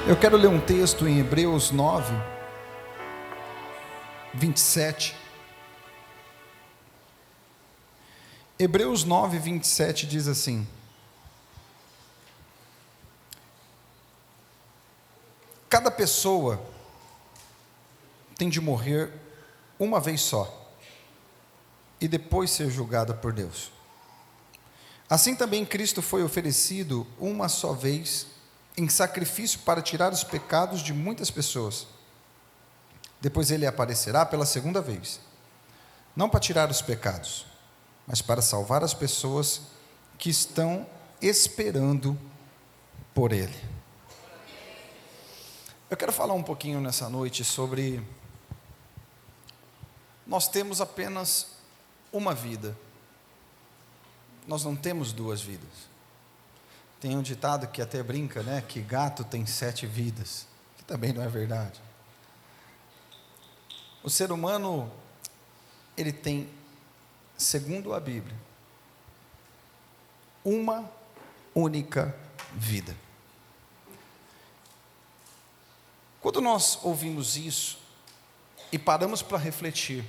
Eu quero ler um texto em Hebreus 9, 27. Hebreus 9, 27 diz assim: cada pessoa tem de morrer uma vez só, e depois ser julgada por Deus. Assim também Cristo foi oferecido uma só vez em sacrifício para tirar os pecados de muitas pessoas. Depois ele aparecerá pela segunda vez, não para tirar os pecados, mas para salvar as pessoas que estão esperando por ele. Eu quero falar um pouquinho nessa noite sobre nós temos apenas uma vida. Nós não temos duas vidas. Tem um ditado que até brinca, né? Que gato tem 7 vidas, que também não é verdade. O ser humano, ele tem, segundo a Bíblia, uma única vida. Quando nós ouvimos isso e paramos para refletir,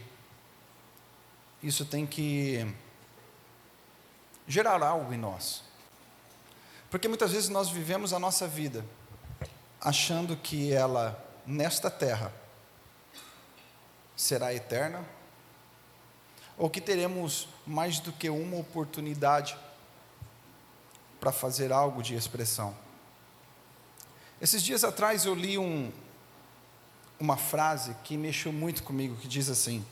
isso tem que gerar algo em nós. Porque muitas vezes nós vivemos a nossa vida achando que ela, nesta terra, será eterna, ou que teremos mais do que uma oportunidade para fazer algo de expressão. Esses dias atrás eu li uma frase que mexeu muito comigo, que diz assim: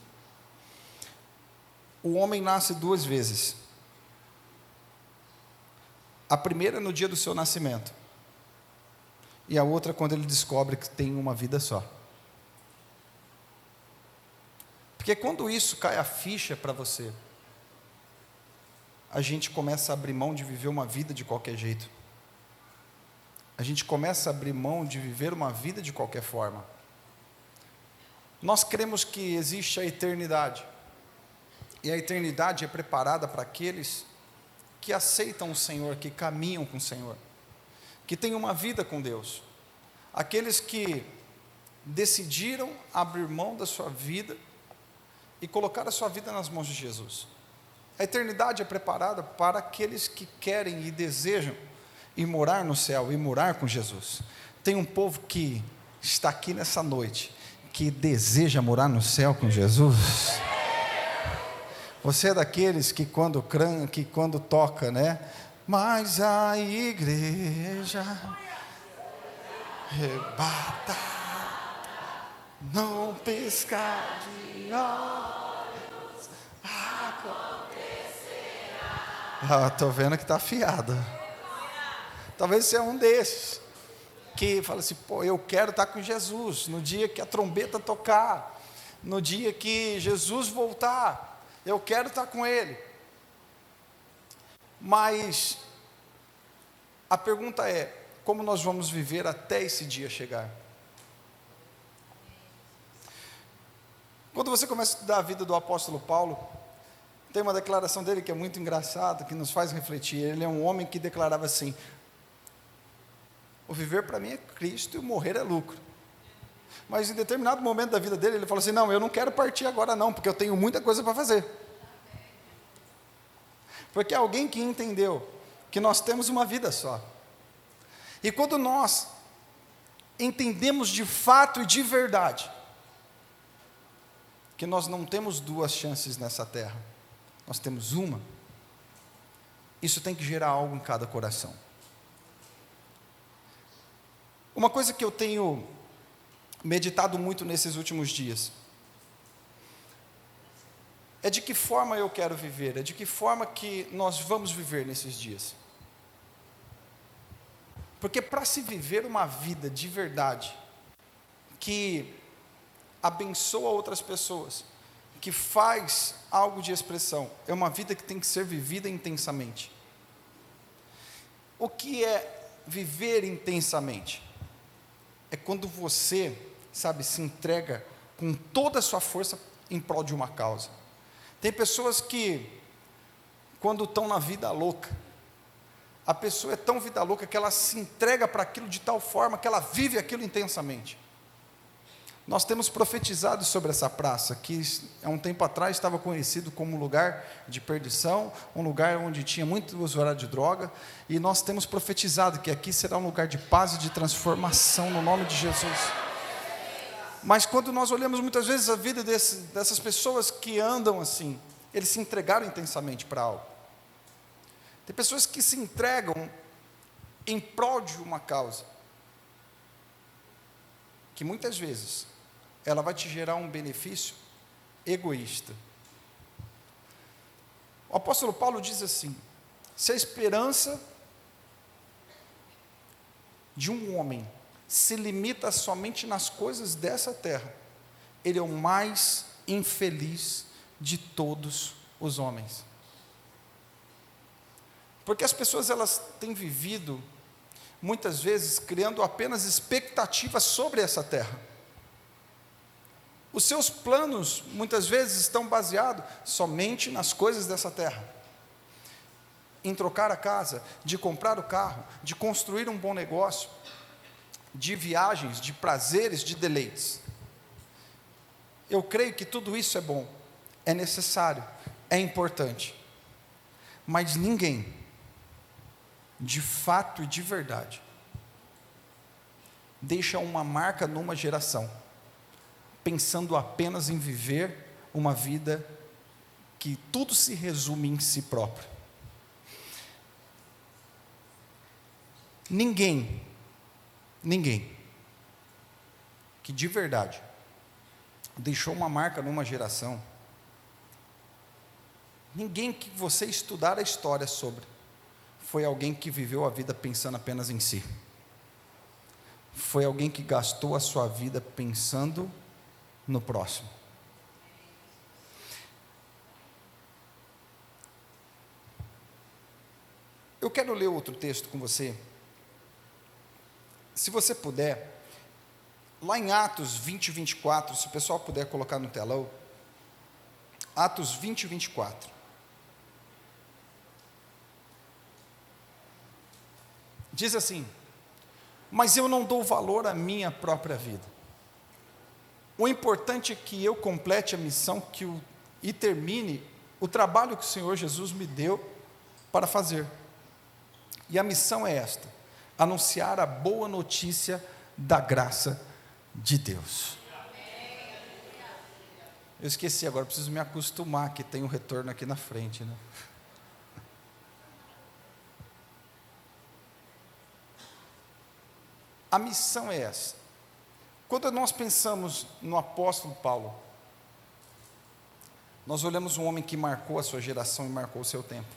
o homem nasce 2 vezes. A primeira no dia do seu nascimento, e a outra quando ele descobre que tem uma vida só. Porque quando isso cai a ficha para você, a gente começa a abrir mão de viver uma vida de qualquer jeito. A gente começa a abrir mão de viver uma vida de qualquer forma. Nós cremos que existe a eternidade, e a eternidade é preparada para aqueles que aceitam o Senhor, que caminham com o Senhor, que têm uma vida com Deus, aqueles que decidiram abrir mão da sua vida e colocar a sua vida nas mãos de Jesus. A eternidade é preparada para aqueles que querem e desejam ir morar no céu, e morar com Jesus. Tem um povo que está aqui nessa noite, que deseja morar no céu com Jesus. Você é daqueles que quando toca, né? Mas a igreja rebata, não piscar de olhos, acontecerá. Estou vendo que está afiado. Talvez você é um desses que fala assim: pô, eu quero estar com Jesus no dia que a trombeta tocar, no dia que Jesus voltar. Eu quero estar com Ele. Mas a pergunta é: como nós vamos viver até esse dia chegar? Quando você começa a estudar a vida do apóstolo Paulo, tem uma declaração dele que é muito engraçada, que nos faz refletir. Ele é um homem que declarava assim: o viver para mim é Cristo e o morrer é lucro. Mas em determinado momento da vida dele, ele falou assim: não, eu não quero partir agora não, porque eu tenho muita coisa para fazer. Porque é alguém que entendeu que nós temos uma vida só. E quando nós entendemos de fato e de verdade que nós não temos 2 chances nessa terra, nós temos uma, isso tem que gerar algo em cada coração. Uma coisa que eu tenho meditado muito nesses últimos dias é de que forma eu quero viver, é de que forma que nós vamos viver nesses dias. Porque para se viver uma vida de verdade, que abençoa outras pessoas, que faz algo de expressão, é uma vida que tem que ser vivida intensamente. O que é viver intensamente? É quando você, sabe, se entrega com toda a sua força em prol de uma causa. Tem pessoas que, quando estão na vida louca, a pessoa é tão vida louca que ela se entrega para aquilo de tal forma que ela vive aquilo intensamente. Nós temos profetizado sobre essa praça, que há um tempo atrás estava conhecido como um lugar de perdição, um lugar onde tinha muito usuário de droga, e nós temos profetizado que aqui será um lugar de paz e de transformação no nome de Jesus. Mas quando nós olhamos muitas vezes a vida dessas pessoas que andam assim, eles se entregaram intensamente para algo. Tem pessoas que se entregam em prol de uma causa, que muitas vezes ela vai te gerar um benefício egoísta. O apóstolo Paulo diz assim: se a esperança de um homem se limita somente nas coisas dessa terra, ele é o mais infeliz de todos os homens. Porque as pessoas, elas têm vivido muitas vezes criando apenas expectativas sobre essa terra. Os seus planos muitas vezes estão baseados somente nas coisas dessa terra. Em trocar a casa, de comprar o carro, de construir um bom negócio, de viagens, de prazeres, de deleites. Eu creio que tudo isso é bom, é necessário, é importante. Mas ninguém, de fato e de verdade, deixa uma marca numa geração, pensando apenas em viver uma vida que tudo se resume em si próprio. Ninguém que de verdade deixou uma marca numa geração, ninguém que você estudar a história sobre, foi alguém que viveu a vida pensando apenas em si. Foi alguém que gastou a sua vida pensando no próximo. Eu quero ler outro texto com você. Se você puder, lá em Atos 20 e 24, se o pessoal puder colocar no telão, Atos 20 e 24. Diz assim: mas eu não dou valor à minha própria vida. O importante é que eu complete a missão e termine o trabalho que o Senhor Jesus me deu para fazer. E a missão é esta: anunciar a boa notícia da graça de Deus. Eu esqueci agora, preciso me acostumar que tem um retorno aqui na frente, né? A missão é essa. Quando nós pensamos no apóstolo Paulo, nós olhamos um homem que marcou a sua geração e marcou o seu tempo.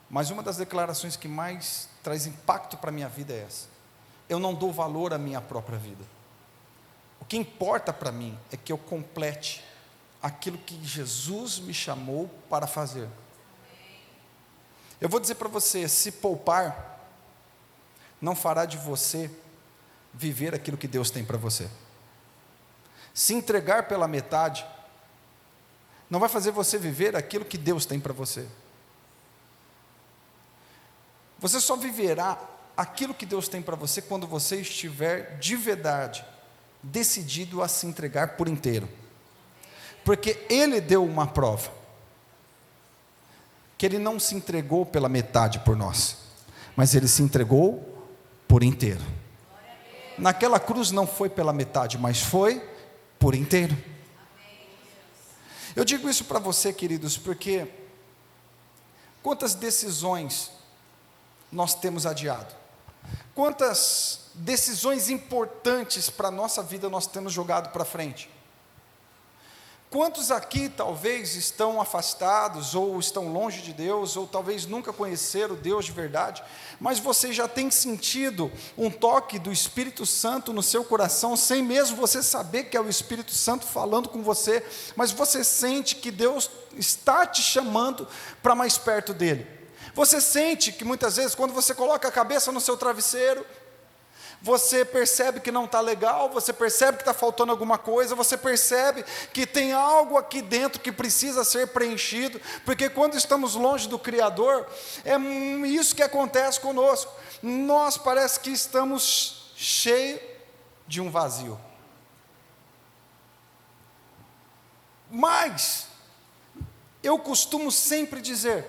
Mas uma das declarações que mais traz impacto para a minha vida é essa: eu não dou valor à minha própria vida. O que importa para mim é que eu complete aquilo que Jesus me chamou para fazer. Eu vou dizer para você: se poupar, não fará de você viver aquilo que Deus tem para você. Se entregar pela metade, não vai fazer você viver aquilo que Deus tem para você. Você só viverá aquilo que Deus tem para você quando você estiver de verdade decidido a se entregar por inteiro. Porque Ele deu uma prova, que Ele não se entregou pela metade por nós, mas Ele se entregou por inteiro. Naquela cruz não foi pela metade, mas foi por inteiro. Eu digo isso para você, queridos, porque quantas decisões nós temos adiado, quantas decisões importantes para a nossa vida nós temos jogado para frente. Quantos aqui talvez estão afastados, ou estão longe de Deus, ou talvez nunca conheceram Deus de verdade, mas você já tem sentido um toque do Espírito Santo no seu coração, sem mesmo você saber que é o Espírito Santo falando com você, mas você sente que Deus está te chamando para mais perto dEle. Você sente que muitas vezes, quando você coloca a cabeça no seu travesseiro, Você percebe que não está legal, você percebe que está faltando alguma coisa, você percebe que tem algo aqui dentro que precisa ser preenchido, porque quando estamos longe do Criador, é isso que acontece conosco. Nós parece que estamos cheios de um vazio. Mas, eu costumo sempre dizer,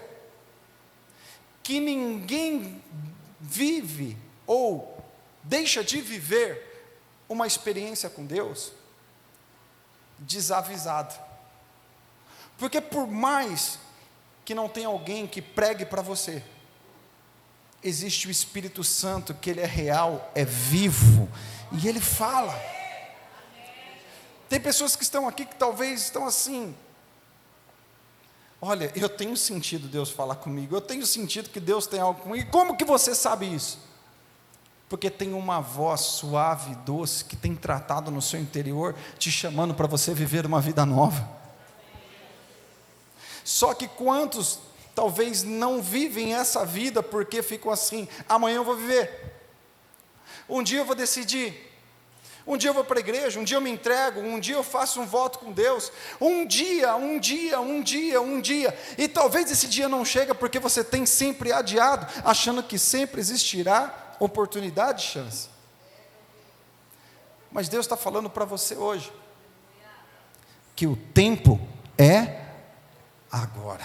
que ninguém vive ou deixa de viver uma experiência com Deus desavisado. Porque por mais que não tenha alguém que pregue para você, existe o Espírito Santo, que ele é real, é vivo, e ele fala. Tem pessoas que estão aqui que talvez estão assim: olha, eu tenho sentido Deus falar comigo, eu tenho sentido que Deus tem algo comigo. E como que você sabe isso? Porque tem uma voz suave e doce que tem tratado no seu interior, te chamando para você viver uma vida nova. Só que quantos talvez não vivem essa vida porque ficam assim: amanhã eu vou viver, um dia eu vou decidir, um dia eu vou para a igreja, um dia eu me entrego, um dia eu faço um voto com Deus, um dia, e talvez esse dia não chega porque você tem sempre adiado, achando que sempre existirá oportunidade, chance. Mas Deus está falando para você hoje, que o tempo é agora.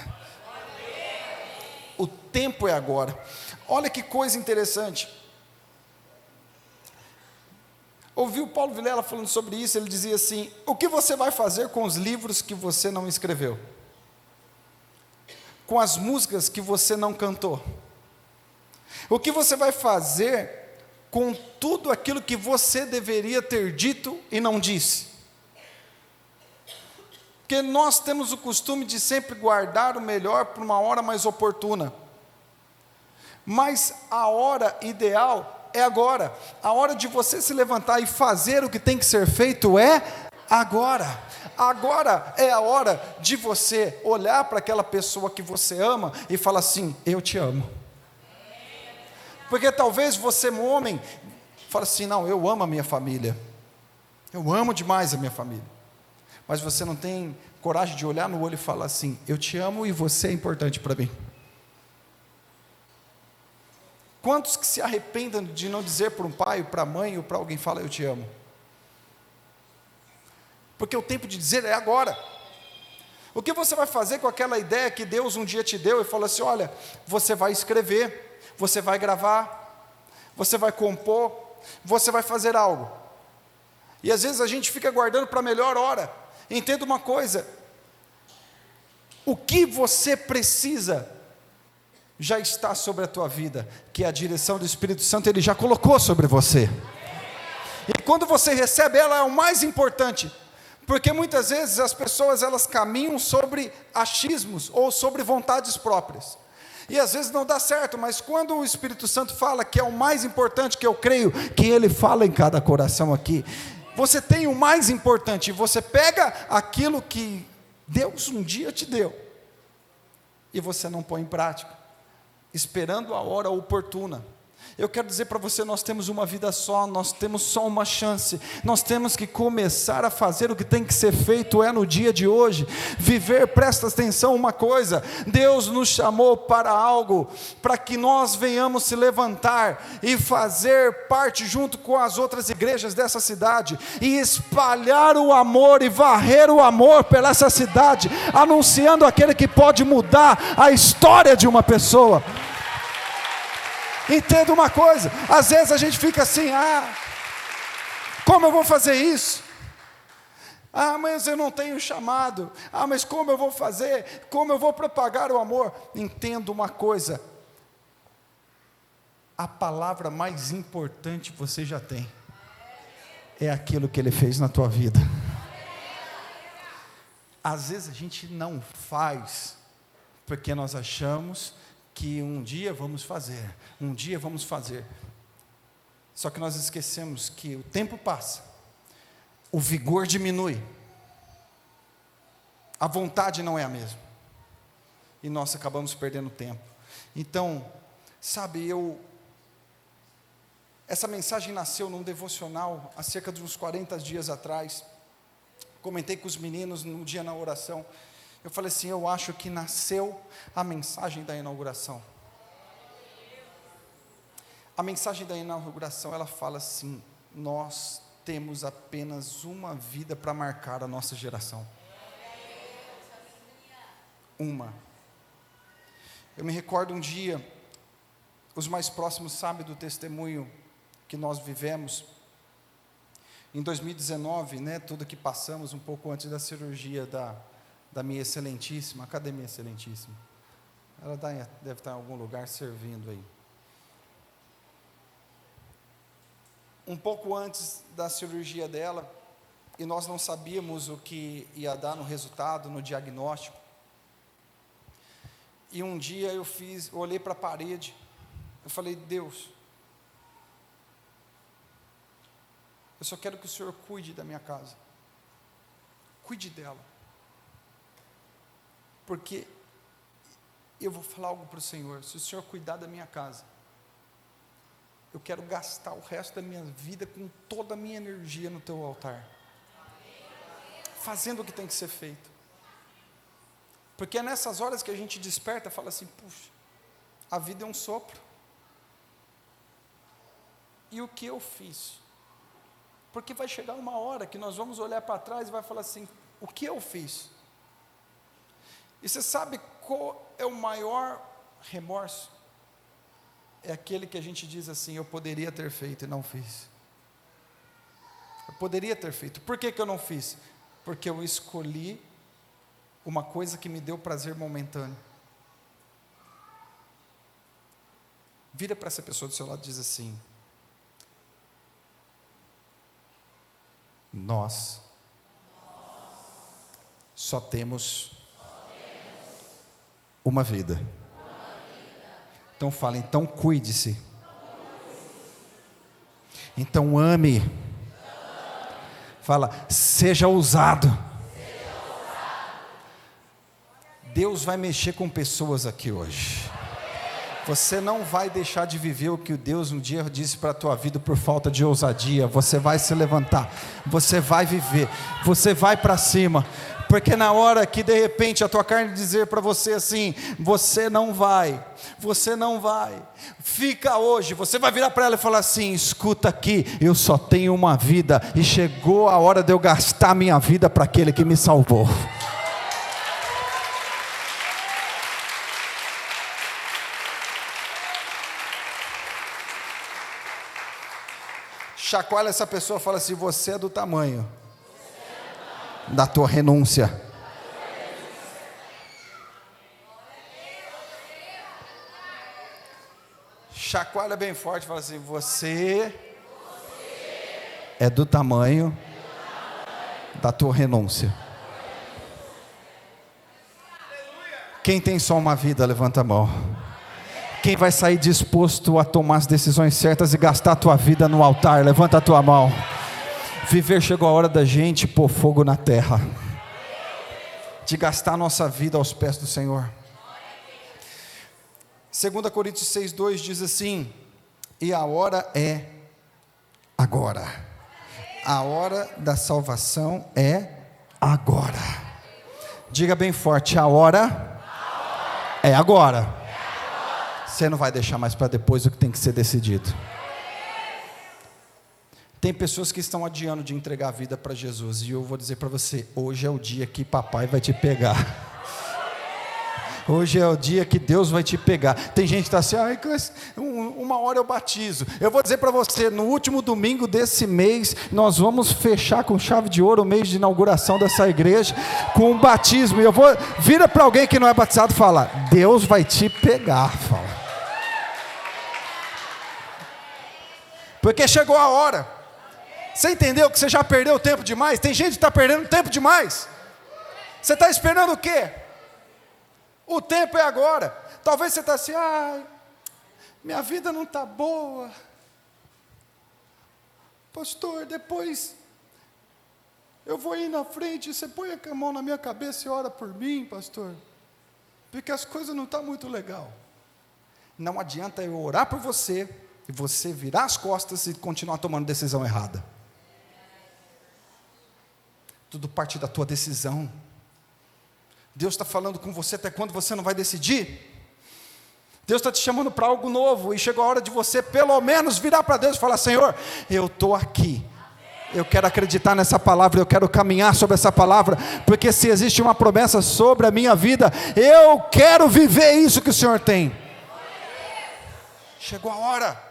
O tempo é agora. Olha que coisa interessante. Ouvi o Paulo Vilela falando sobre isso. Ele dizia assim: o que você vai fazer com os livros que você não escreveu? Com as músicas que você não cantou? O que você vai fazer com tudo aquilo que você deveria ter dito e não disse? Porque nós temos o costume de sempre guardar o melhor para uma hora mais oportuna. Mas a hora ideal é agora. A hora de você se levantar e fazer o que tem que ser feito é agora. Agora é a hora de você olhar para aquela pessoa que você ama e falar assim: eu te amo. Porque talvez você, homem, fale assim: não, eu amo a minha família, eu amo demais a minha família. Mas você não tem coragem de olhar no olho e falar assim: eu te amo e você é importante para mim. Quantos que se arrependam de não dizer para um pai, para a mãe ou para alguém: fala, eu te amo? Porque o tempo de dizer é agora. O que você vai fazer com aquela ideia que Deus um dia te deu e falou assim: olha, você vai escrever, você vai gravar, você vai compor, você vai fazer algo. E às vezes a gente fica guardando para a melhor hora. Entenda uma coisa: o que você precisa já está sobre a tua vida, que é a direção do Espírito Santo, Ele já colocou sobre você. E quando você recebe ela, é o mais importante. Porque muitas vezes as pessoas, elas caminham sobre achismos ou sobre vontades próprias. E às vezes não dá certo, mas quando o Espírito Santo fala, que é o mais importante, que eu creio que Ele fala em cada coração aqui, você tem o mais importante, você pega aquilo que Deus um dia te deu, e você não põe em prática, esperando a hora oportuna. Eu quero dizer para você: nós temos uma vida só, nós temos só uma chance, nós temos que começar a fazer o que tem que ser feito, no dia de hoje, viver. Presta atenção uma coisa: Deus nos chamou para algo, para que nós venhamos se levantar e fazer parte junto com as outras igrejas dessa cidade, e espalhar o amor e varrer o amor pela essa cidade, anunciando aquele que pode mudar a história de uma pessoa. Entenda uma coisa: às vezes a gente fica assim: como eu vou fazer isso? Mas eu não tenho chamado. Mas como eu vou fazer? Como eu vou propagar o amor? Entenda uma coisa: a palavra mais importante você já tem, é aquilo que Ele fez na tua vida. Às vezes a gente não faz, porque nós achamos que um dia vamos fazer, só que nós esquecemos que o tempo passa, o vigor diminui, a vontade não é a mesma, e nós acabamos perdendo tempo. Então, sabe, Essa mensagem nasceu num devocional há cerca de uns 40 dias atrás. Comentei com os meninos no dia na oração. Eu falei assim, eu acho que nasceu a mensagem da inauguração. A mensagem da inauguração, ela fala assim: nós temos apenas uma vida para marcar a nossa geração. Uma. Eu me recordo um dia, os mais próximos sabem do testemunho que nós vivemos. Em 2019, tudo que passamos um pouco antes da cirurgia da minha excelentíssima. Cadê minha excelentíssima? Ela deve estar em algum lugar servindo aí. Um pouco antes da cirurgia dela, e nós não sabíamos o que ia dar no resultado, no diagnóstico. E um dia eu olhei para a parede, eu falei: Deus, eu só quero que o Senhor cuide da minha casa, cuide dela, porque eu vou falar algo para o Senhor: se o Senhor cuidar da minha casa, eu quero gastar o resto da minha vida com toda a minha energia no teu altar, fazendo o que tem que ser feito. Porque é nessas horas que a gente desperta e fala assim: puxa, a vida é um sopro, e o que eu fiz? Porque vai chegar uma hora que nós vamos olhar para trás e vai falar assim: o que eu fiz? E você sabe qual é o maior remorso? É aquele que a gente diz assim: eu poderia ter feito e não fiz. Eu poderia ter feito. Por que eu não fiz? Porque eu escolhi uma coisa que me deu prazer momentâneo. Vira para essa pessoa do seu lado e diz assim: nós só temos uma vida. Então fala, então cuide-se. Então ame. Fala, seja ousado. Deus vai mexer com pessoas aqui hoje. Você não vai deixar de viver o que Deus um dia disse para a tua vida por falta de ousadia. Você vai se levantar, você vai viver, você vai para cima. Porque na hora que de repente a tua carne dizer para você assim: você não vai, fica hoje, você vai virar para ela e falar assim: escuta aqui, eu só tenho uma vida, e chegou a hora de eu gastar minha vida para aquele que me salvou. Chacoalha essa pessoa e fala assim: você é do tamanho da tua renúncia. Chacoalha bem forte e fala assim: você é do tamanho da tua renúncia. Quem tem só uma vida, levanta a mão. Quem vai sair disposto a tomar as decisões certas e gastar a tua vida no altar, levanta a tua mão. Viver, chegou a hora da gente pôr fogo na terra, de gastar a nossa vida aos pés do Senhor. 2 Coríntios 6,2 diz assim: e a hora é agora. A hora da salvação é agora. Diga bem forte: a hora é agora. Você não vai deixar mais para depois o que tem que ser decidido. Tem pessoas que estão adiando de entregar a vida para Jesus, e eu vou dizer para você: hoje é o dia que papai vai te pegar. Hoje é o dia que Deus vai te pegar. Tem gente que está assim: uma hora eu batizo. Eu vou dizer para você: no último domingo desse mês, nós vamos fechar com chave de ouro o mês de inauguração dessa igreja, com um batismo. E eu vou, vira para alguém que não é batizado e fala: Deus vai te pegar. Fala. Porque chegou a hora. Você entendeu que você já perdeu tempo demais? Tem gente que está perdendo tempo demais. Você está esperando o quê? O tempo é agora. Talvez você está assim: minha vida não está boa. Pastor, depois eu vou ir na frente, você põe a mão na minha cabeça e ora por mim, pastor. Porque as coisas não estão muito legal. Não adianta eu orar por você, e você virar as costas e continuar tomando decisão errada. Tudo parte da tua decisão. Deus está falando com você até quando você não vai decidir. Deus está te chamando para algo novo, e chegou a hora de você pelo menos virar para Deus e falar: Senhor, eu estou aqui, eu quero acreditar nessa palavra, eu quero caminhar sobre essa palavra, porque se existe uma promessa sobre a minha vida, eu quero viver isso que o Senhor tem. Chegou a hora,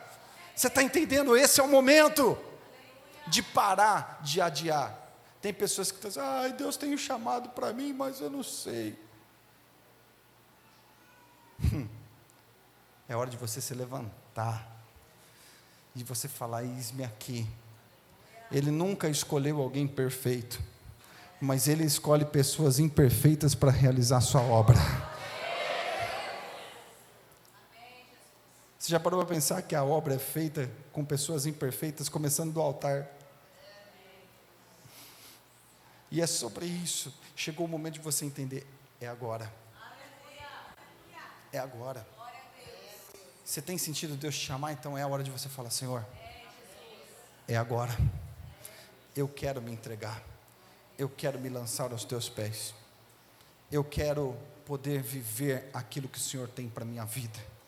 você está entendendo? Esse é o momento de parar de adiar. Tem pessoas que estão dizendo: ai, Deus tem um chamado para mim, mas eu não sei. É hora de você se levantar e você falar: eis-me aqui. Ele nunca escolheu alguém perfeito, mas Ele escolhe pessoas imperfeitas para realizar a sua obra. Você já parou para pensar que a obra é feita com pessoas imperfeitas, começando do altar? E é sobre isso. Chegou o momento de você entender: é agora. É agora. Você tem sentido Deus te chamar? Então é a hora de você falar: Senhor, é agora. Eu quero me entregar. Eu quero me lançar aos teus pés. Eu quero poder viver aquilo que o Senhor tem para a minha vida.